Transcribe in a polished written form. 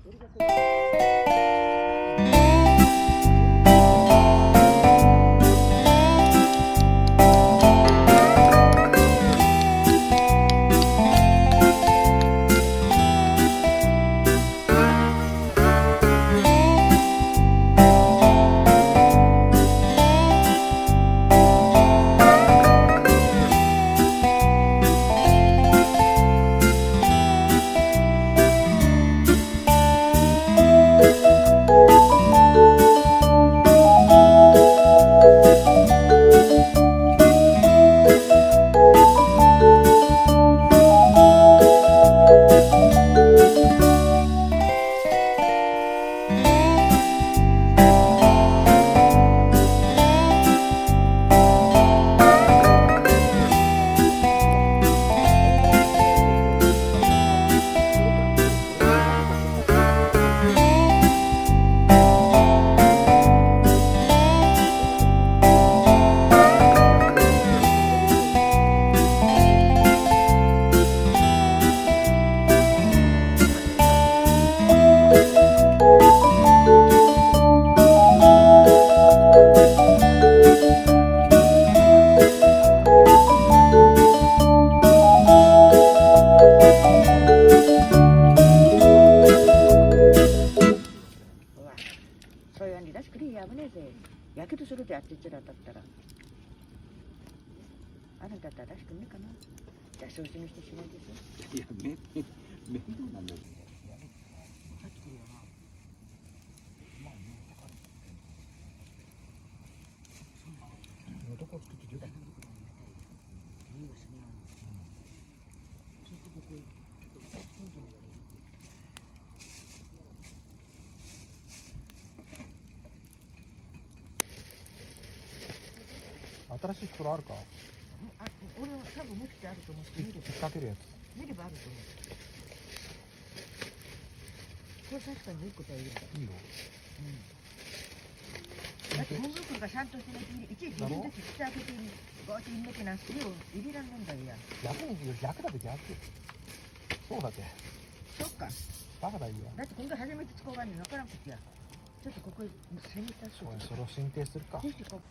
そういうに出しくりやぶねえぜ。やけどするであっちらだったら。あなただったら出しくんねえかな。じゃあそうしにしてしまいですよ。いや、面倒なんだよ。入ってくるよな。どこ作ってるよ。いいですね。ちょっとここ。新しい袋あるか？あ、俺は多分持ってあると思って見れば。引っ掛けるやつ。見ればあると思う。これ確かにいいことは言うんだ。いいよ。だって本袋がちゃんとしてないといちいち自分で口開けてゴーって入れなきゃなんて入れらんないんだよや。逆だって逆。そうだって。そっか。バカだいいや。だって今回初めて使うがんねわからんことや。ちょっとここにセミタス。それを申請するか。ぜひこう。